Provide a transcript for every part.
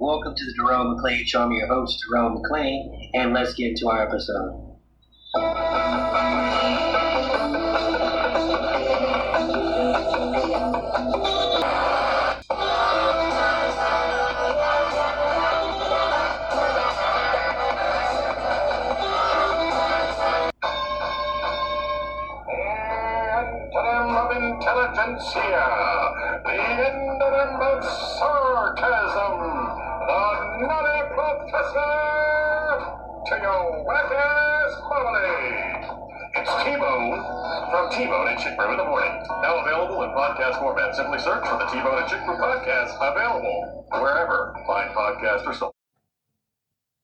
Welcome to the Jerome McClain Show. I'm your host, Jerome McClain, and let's get into our episode. Intelligentsia, the endem of sarcasm, the nutty professor to your whack-ass marmalade. It's T-Bone from T-Bone and Chick Brew in the morning. Now available in podcast format. Simply search for the T-Bone and Chick Brew podcast, available wherever fine podcasts are sold.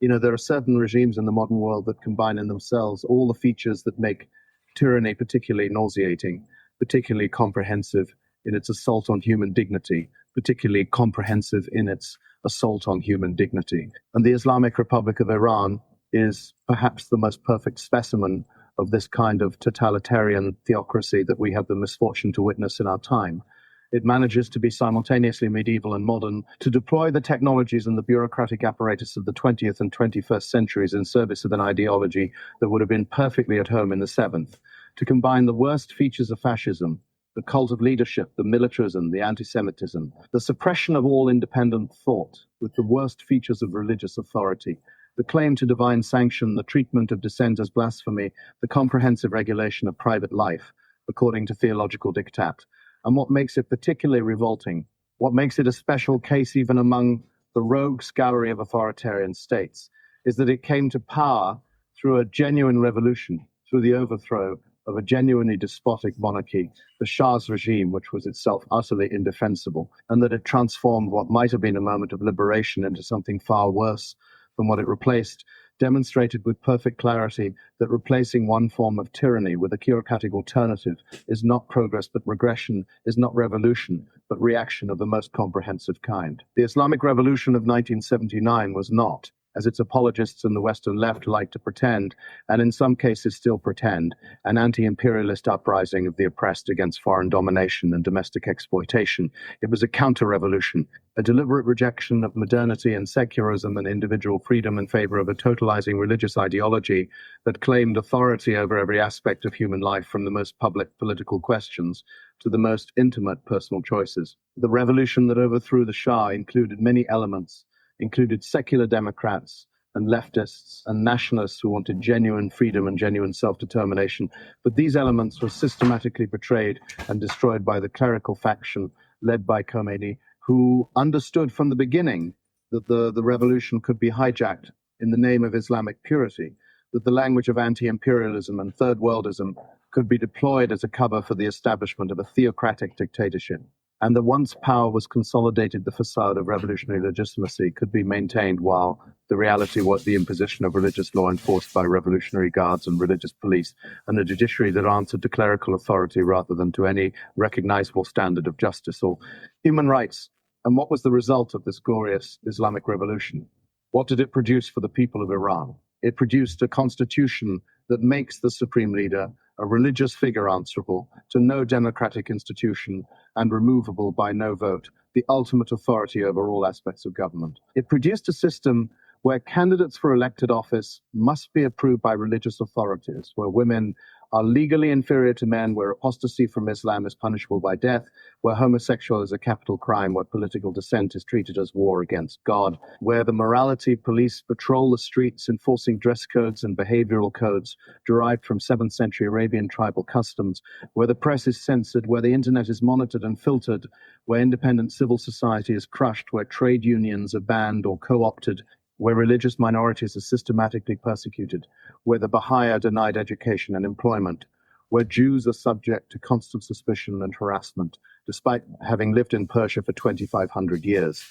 You know, there are certain regimes in the modern world that combine in themselves all the features that make tyranny particularly nauseating, particularly comprehensive in its assault on human dignity, particularly comprehensive in its assault on human dignity. And the Islamic Republic of Iran is perhaps the most perfect specimen of this kind of totalitarian theocracy that we have the misfortune to witness in our time. It manages to be simultaneously medieval and modern, to deploy the technologies and the bureaucratic apparatus of the 20th and 21st centuries in service of an ideology that would have been perfectly at home in the 7th, to combine the worst features of fascism, the cult of leadership, the militarism, the anti-Semitism, the suppression of all independent thought with the worst features of religious authority, the claim to divine sanction, the treatment of dissent as blasphemy, the comprehensive regulation of private life according to theological diktat. And what makes it particularly revolting, what makes it a special case even among the rogue scouring of authoritarian states, is that it came to power through a genuine revolution, through the overthrow of a genuinely despotic monarchy, the Shah's regime, which was itself utterly indefensible, and that it transformed what might have been a moment of liberation into something far worse than what it replaced, demonstrated with perfect clarity that replacing one form of tyranny with a bureaucratic alternative is not progress but regression, is not revolution but reaction of the most comprehensive kind. The Islamic Revolution of 1979 was not, as its apologists in the Western left like to pretend, and in some cases still pretend, an anti-imperialist uprising of the oppressed against foreign domination and domestic exploitation. It was a counter-revolution, a deliberate rejection of modernity and secularism and individual freedom in favor of a totalizing religious ideology that claimed authority over every aspect of human life, from the most public political questions to the most intimate personal choices. The revolution that overthrew the Shah included many elements, included secular Democrats and leftists and nationalists who wanted genuine freedom and genuine self-determination. But these elements were systematically betrayed and destroyed by the clerical faction led by Khomeini, who understood from the beginning that the revolution could be hijacked in the name of Islamic purity, that the language of anti-imperialism and third worldism could be deployed as a cover for the establishment of a theocratic dictatorship. And that once power was consolidated, the facade of revolutionary legitimacy could be maintained, while the reality was the imposition of religious law enforced by revolutionary guards and religious police, and a judiciary that answered to clerical authority rather than to any recognizable standard of justice or human rights. And what was the result of this glorious Islamic revolution? What did it produce for the people of Iran? It produced a constitution that makes the supreme leader a religious figure answerable to no democratic institution and removable by no vote, the ultimate authority over all aspects of government. It produced a system where candidates for elected office must be approved by religious authorities, where women are legally inferior to men, where apostasy from Islam is punishable by death, where homosexual is a capital crime, where political dissent is treated as war against God, where the morality police patrol the streets enforcing dress codes and behavioral codes derived from 7th century Arabian tribal customs, where the press is censored, where the internet is monitored and filtered, where independent civil society is crushed, where trade unions are banned or co-opted, where religious minorities are systematically persecuted, where the Baha'i are denied education and employment, where Jews are subject to constant suspicion and harassment, despite having lived in Persia for 2,500 years,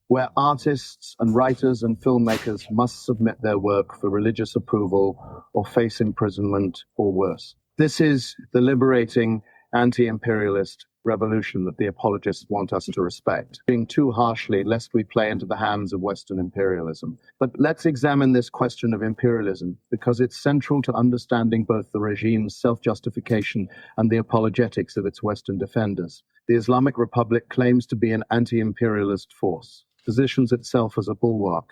where artists and writers and filmmakers must submit their work for religious approval or face imprisonment or worse. This is the liberating anti-imperialist revolution that the apologists want us to respect, being too harshly lest we play into the hands of Western imperialism. But let's examine this question of imperialism, because it's central to understanding both the regime's self-justification and the apologetics of its Western defenders. The Islamic Republic claims to be an anti-imperialist force. positions itself as a bulwark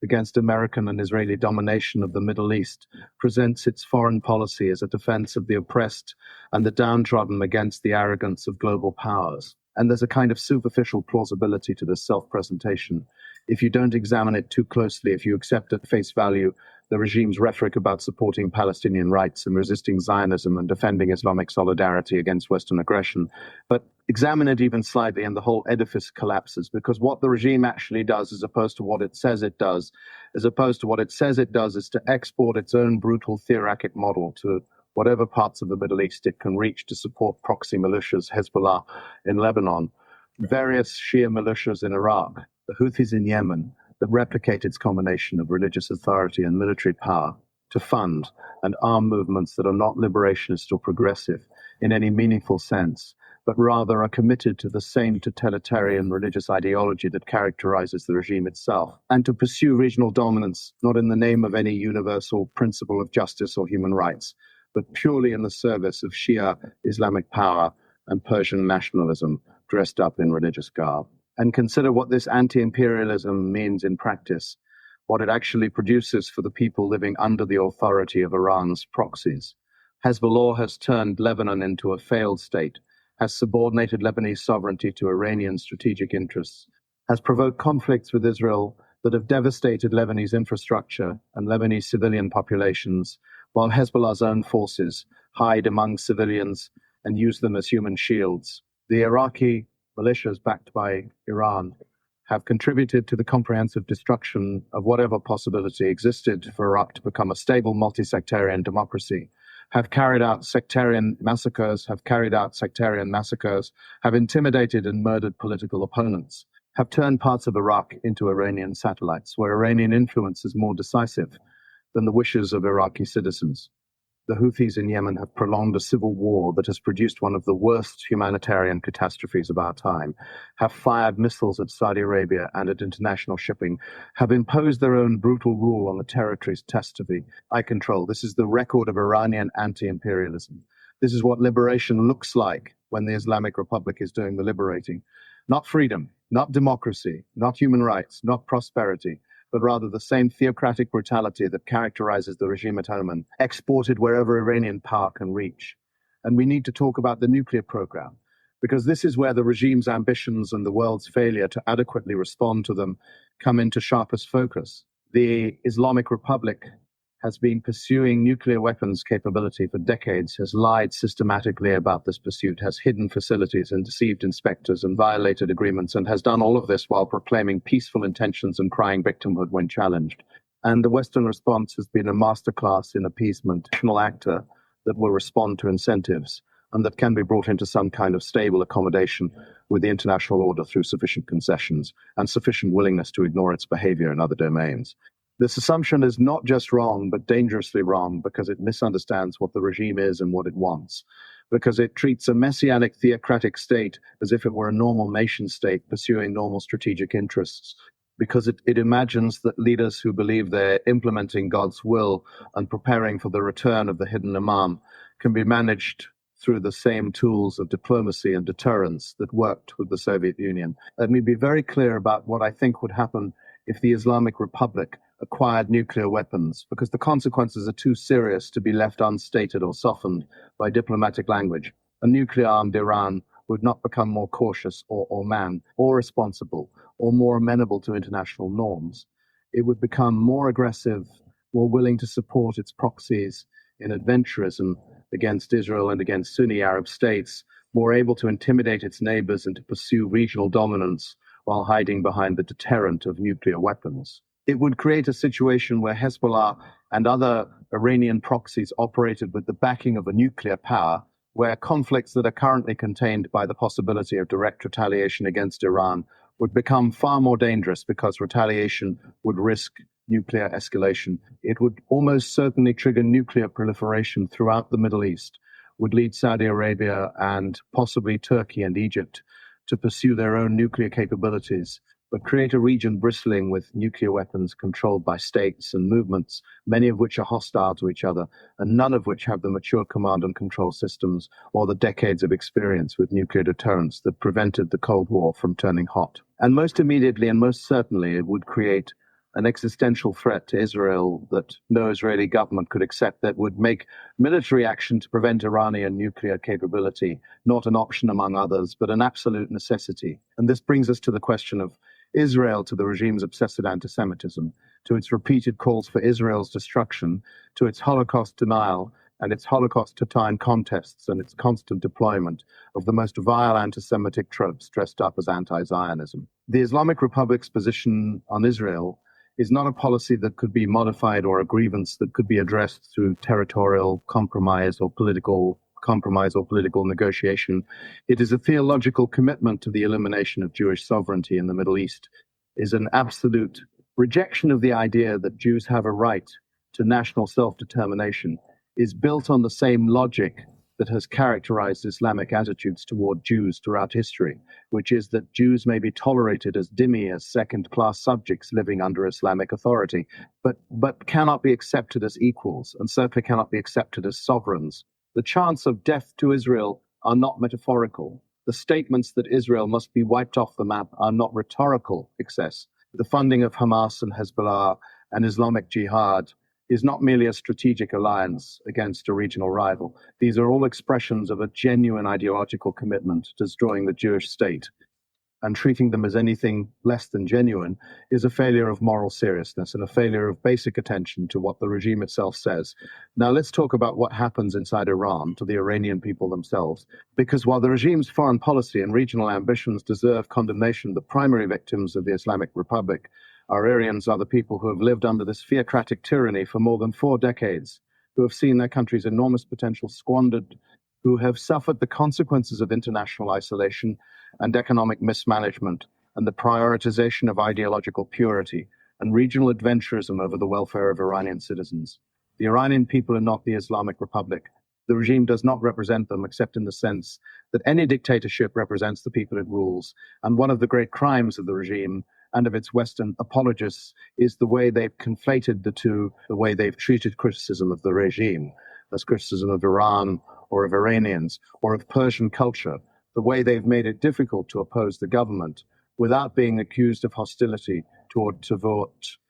against American and Israeli domination of the Middle East, presents its foreign policy as a defense of the oppressed and the downtrodden against the arrogance of global powers. And there's a kind of superficial plausibility to this self-presentation. If you don't examine it too closely, if you accept at face value the regime's rhetoric about supporting Palestinian rights and resisting Zionism and defending Islamic solidarity against Western aggression, but examine it even slightly and the whole edifice collapses, because what the regime actually does, as opposed to what it says it does, is to export its own brutal theocratic model to whatever parts of the Middle East it can reach to support proxy militias, Hezbollah in Lebanon, various Shia militias in Iraq, the Houthis in Yemen, that replicate its combination of religious authority and military power to fund and arm movements that are not liberationist or progressive in any meaningful sense, but rather are committed to the same totalitarian religious ideology that characterizes the regime itself, and to pursue regional dominance, not in the name of any universal principle of justice or human rights, but purely in the service of Shia Islamic power and Persian nationalism dressed up in religious garb. And consider what this anti-imperialism means in practice, what it actually produces for the people living under the authority of Iran's proxies. Hezbollah has turned Lebanon into a failed state, has subordinated Lebanese sovereignty to Iranian strategic interests, has provoked conflicts with Israel that have devastated Lebanese infrastructure and Lebanese civilian populations, while Hezbollah's own forces hide among civilians and use them as human shields. The Iraqi militias backed by Iran have contributed to the comprehensive destruction of whatever possibility existed for Iraq to become a stable multi-sectarian democracy, have carried out sectarian massacres, have intimidated and murdered political opponents, have turned parts of Iraq into Iranian satellites, where Iranian influence is more decisive than the wishes of Iraqi citizens. The Houthis in Yemen have prolonged a civil war that has produced one of the worst humanitarian catastrophes of our time, have fired missiles at Saudi Arabia and at international shipping, have imposed their own brutal rule on the territories testily I control. This is the record of Iranian anti-imperialism. This is what liberation looks like when the Islamic Republic is doing the liberating. Not freedom, not democracy, not human rights, not prosperity, but rather the same theocratic brutality that characterizes the regime at Oman, exported wherever Iranian power can reach. And we need to talk about the nuclear program, because this is where the regime's ambitions and the world's failure to adequately respond to them come into sharpest focus. The Islamic Republic has been pursuing nuclear weapons capability for decades, has lied systematically about this pursuit, has hidden facilities and deceived inspectors and violated agreements, and has done all of this while proclaiming peaceful intentions and crying victimhood when challenged. And the Western response has been a masterclass in appeasement, a national actor that will respond to incentives and that can be brought into some kind of stable accommodation with the international order through sufficient concessions and sufficient willingness to ignore its behavior in other domains. This assumption is not just wrong, but dangerously wrong, because it misunderstands what the regime is and what it wants, because it treats a messianic theocratic state as if it were a normal nation state pursuing normal strategic interests, because it imagines that leaders who believe they're implementing God's will and preparing for the return of the hidden imam can be managed through the same tools of diplomacy and deterrence that worked with the Soviet Union. Let me be very clear about what I think would happen if the Islamic Republic acquired nuclear weapons, because the consequences are too serious to be left unstated or softened by diplomatic language. A nuclear-armed Iran would not become more cautious or man or responsible or more amenable to international norms. It would become more aggressive, more willing to support its proxies in adventurism against Israel and against Sunni Arab states, more able to intimidate its neighbors and to pursue regional dominance while hiding behind the deterrent of nuclear weapons. It would create a situation where Hezbollah and other Iranian proxies operated with the backing of a nuclear power, where conflicts that are currently contained by the possibility of direct retaliation against Iran would become far more dangerous, because retaliation would risk nuclear escalation. It would almost certainly trigger nuclear proliferation throughout the Middle East, would lead Saudi Arabia and possibly Turkey and Egypt to pursue their own nuclear capabilities, but create a region bristling with nuclear weapons controlled by states and movements, many of which are hostile to each other, and none of which have the mature command and control systems or the decades of experience with nuclear deterrence that prevented the Cold War from turning hot. And most immediately and most certainly, it would create an existential threat to Israel that no Israeli government could accept, that would make military action to prevent Iranian nuclear capability not an option among others, but an absolute necessity. And this brings us to the question of Israel, to the regime's obsessive anti-Semitism, to its repeated calls for Israel's destruction, to its Holocaust denial, and its Holocaust-to-time contests, and its constant deployment of the most vile anti-Semitic tropes dressed up as anti-Zionism. The Islamic Republic's position on Israel is not a policy that could be modified or a grievance that could be addressed through territorial compromise or political negotiation. It is a theological commitment to the elimination of Jewish sovereignty in the Middle East, is an absolute rejection of the idea that Jews have a right to national self-determination, is built on the same logic that has characterized Islamic attitudes toward Jews throughout history, which is that Jews may be tolerated as dhimmi, as second-class subjects living under Islamic authority, but cannot be accepted as equals, and certainly cannot be accepted as sovereigns. The chants of death to Israel are not metaphorical. The statements that Israel must be wiped off the map are not rhetorical excess. The funding of Hamas and Hezbollah and Islamic Jihad is not merely a strategic alliance against a regional rival. These are all expressions of a genuine ideological commitment to destroying the Jewish state. And treating them as anything less than genuine is a failure of moral seriousness and a failure of basic attention to what the regime itself says. Now let's talk about what happens inside Iran to the Iranian people themselves. Because while the regime's foreign policy and regional ambitions deserve condemnation, the primary victims of the Islamic Republic, our Aryans, are the people who have lived under this theocratic tyranny for more than 4 decades, who have seen their country's enormous potential squandered, who have suffered the consequences of international isolation and economic mismanagement and the prioritization of ideological purity and regional adventurism over the welfare of Iranian citizens. The Iranian people are not the Islamic Republic. The regime does not represent them, except in the sense that any dictatorship represents the people it rules. And one of the great crimes of the regime and of its Western apologists is the way they've conflated the two, the way they've treated criticism of the regime as criticism of Iran or of Iranians or of Persian culture, the way they've made it difficult to oppose the government without being accused of hostility toward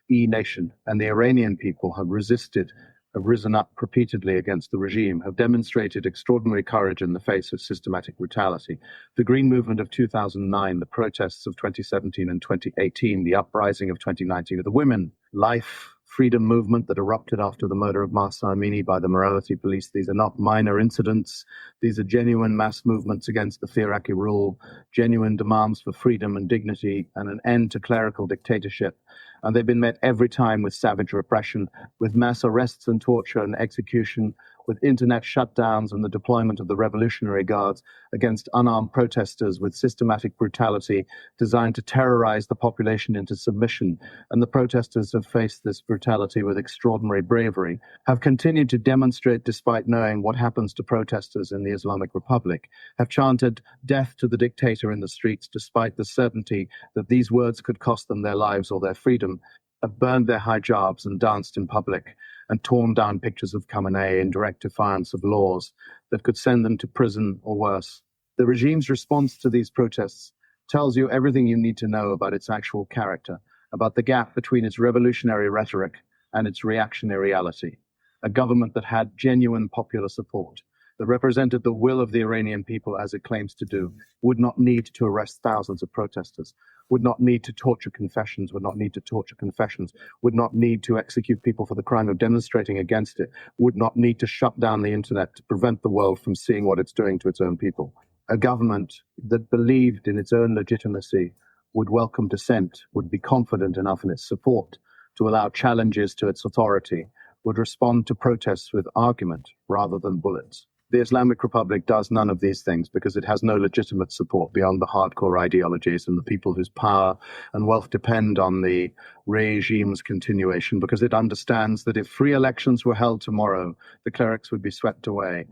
nation. And the Iranian people have risen up repeatedly against the regime, have demonstrated extraordinary courage in the face of systematic brutality. The Green Movement of 2009, the protests of 2017 and 2018, the uprising of 2019 of the women, life, freedom movement that erupted after the murder of Mahsa Amini by the morality police. These are not minor incidents. These are genuine mass movements against the theocracy rule, genuine demands for freedom and dignity and an end to clerical dictatorship. And they've been met every time with savage repression, with mass arrests and torture and execution, with internet shutdowns and the deployment of the Revolutionary Guards against unarmed protesters, with systematic brutality designed to terrorize the population into submission. And the protesters have faced this brutality with extraordinary bravery, have continued to demonstrate despite knowing what happens to protesters in the Islamic Republic, have chanted death to the dictator in the streets despite the certainty that these words could cost them their lives or their freedom, have burned their hijabs and danced in public, and torn down pictures of Khomeini in direct defiance of laws that could send them to prison or worse. The regime's response to these protests tells you everything you need to know about its actual character, about the gap between its revolutionary rhetoric and its reactionary reality. A government that had genuine popular support, that represented the will of the Iranian people as it claims to do, would not need to arrest thousands of protesters, would not need to torture confessions, would not need to execute people for the crime of demonstrating against it, would not need to shut down the internet to prevent the world from seeing what it's doing to its own people. A government that believed in its own legitimacy would welcome dissent, would be confident enough in its support to allow challenges to its authority, would respond to protests with argument rather than bullets. The Islamic Republic does none of these things because it has no legitimate support beyond the hardcore ideologies and the people whose power and wealth depend on the regime's continuation, because it understands that if free elections were held tomorrow, the clerics would be swept away,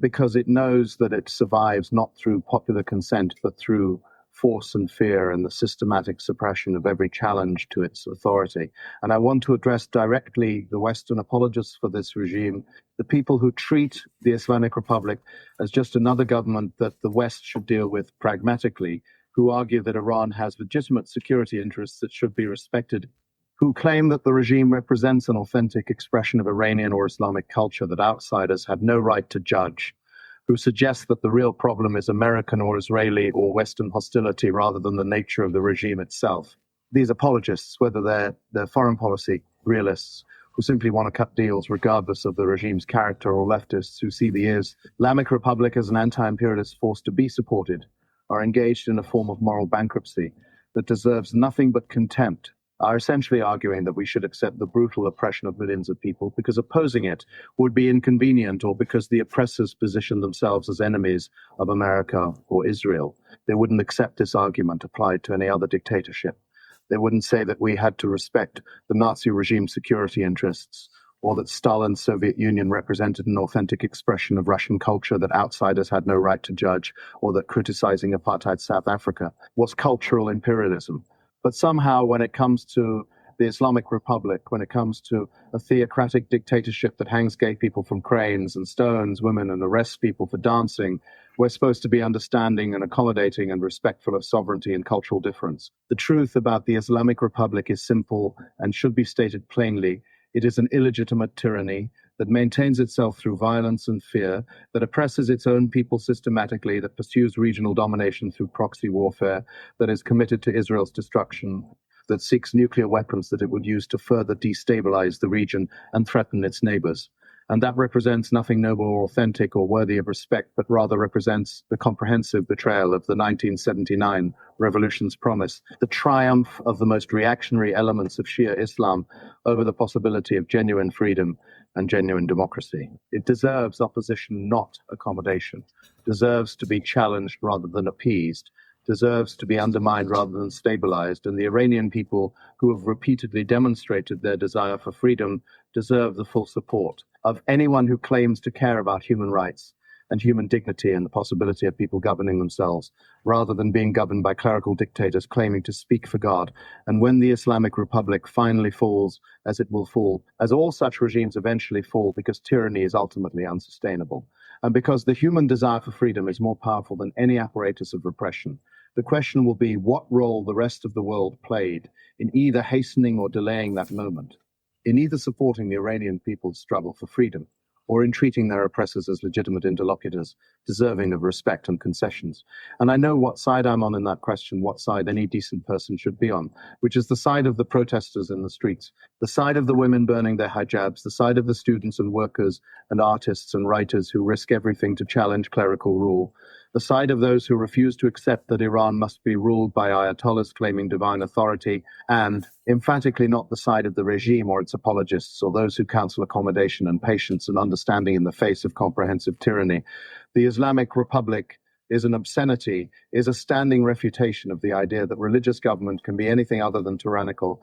because it knows that it survives not through popular consent, but through force and fear and the systematic suppression of every challenge to its authority. And I want to address directly the Western apologists for this regime, the people who treat the Islamic Republic as just another government that the West should deal with pragmatically, who argue that Iran has legitimate security interests that should be respected, who claim that the regime represents an authentic expression of Iranian or Islamic culture that outsiders have no right to judge, who suggest that the real problem is American or Israeli or Western hostility rather than the nature of the regime itself. These apologists, whether they're foreign policy realists who simply want to cut deals regardless of the regime's character, or leftists who see the Islamic Republic as an anti-imperialist force to be supported, are engaged in a form of moral bankruptcy that deserves nothing but contempt, are essentially arguing that we should accept the brutal oppression of millions of people because opposing it would be inconvenient, or because the oppressors position themselves as enemies of America or Israel. They wouldn't accept this argument applied to any other dictatorship. They wouldn't say that we had to respect the Nazi regime's security interests, or that Stalin's Soviet Union represented an authentic expression of Russian culture that outsiders had no right to judge, or that criticizing apartheid South Africa was cultural imperialism. But somehow, when it comes to the Islamic Republic, when it comes to a theocratic dictatorship that hangs gay people from cranes and stones women and arrests people for dancing, we're supposed to be understanding and accommodating and respectful of sovereignty and cultural difference. The truth about the Islamic Republic is simple and should be stated plainly. It is an illegitimate tyranny that maintains itself through violence and fear, that oppresses its own people systematically, that pursues regional domination through proxy warfare, that is committed to Israel's destruction, that seeks nuclear weapons that it would use to further destabilize the region and threaten its neighbors. And that represents nothing noble or authentic or worthy of respect, but rather represents the comprehensive betrayal of the 1979 revolution's promise, the triumph of the most reactionary elements of Shia Islam over the possibility of genuine freedom and genuine democracy. It deserves opposition, not accommodation, deserves to be challenged rather than appeased, deserves to be undermined rather than stabilized, and the Iranian people, who have repeatedly demonstrated their desire for freedom, deserve the full support of anyone who claims to care about human rights and human dignity and the possibility of people governing themselves, rather than being governed by clerical dictators claiming to speak for God. And when the Islamic Republic finally falls, as it will fall, as all such regimes eventually fall, because tyranny is ultimately unsustainable, and because the human desire for freedom is more powerful than any apparatus of repression, the question will be what role the rest of the world played in either hastening or delaying that moment, in either supporting the Iranian people's struggle for freedom, or in treating their oppressors as legitimate interlocutors, deserving of respect and concessions. And I know what side I'm on in that question, what side any decent person should be on, which is the side of the protesters in the streets, the side of the women burning their hijabs, the side of the students and workers and artists and writers who risk everything to challenge clerical rule, the side of those who refuse to accept that Iran must be ruled by ayatollahs claiming divine authority, and emphatically not the side of the regime or its apologists, or those who counsel accommodation and patience and understanding in the face of comprehensive tyranny. The Islamic Republic is an obscenity, is a standing refutation of the idea that religious government can be anything other than tyrannical,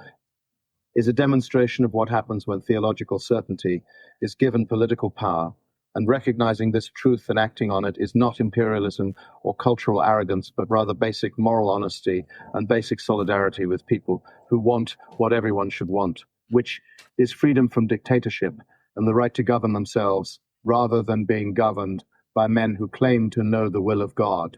is a demonstration of what happens when theological certainty is given political power. And recognizing this truth and acting on it is not imperialism or cultural arrogance, but rather basic moral honesty and basic solidarity with people who want what everyone should want, which is freedom from dictatorship and the right to govern themselves rather than being governed by men who claim to know the will of God.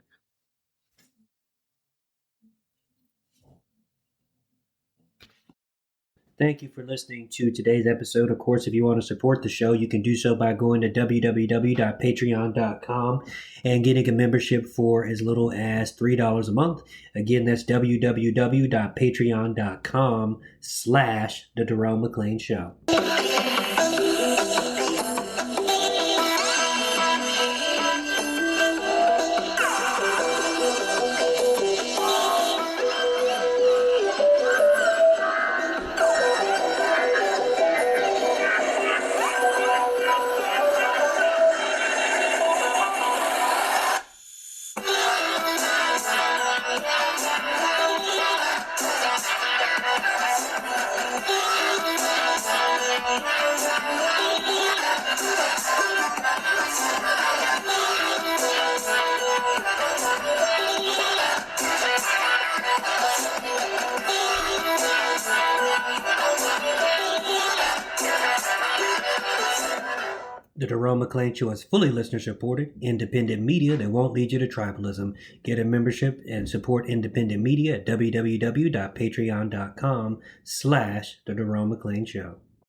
Thank you for listening to today's episode. Of course, if you want to support the show, you can do so by going to www.patreon.com and getting a membership for as little as $3 a month. Again, that's www.patreon.com/The Jerome McClain Show. The Jerome McClain Show is fully listener-supported, independent media that won't lead you to tribalism. Get a membership and support independent media at www.patreon.com/The Jerome McClain Show.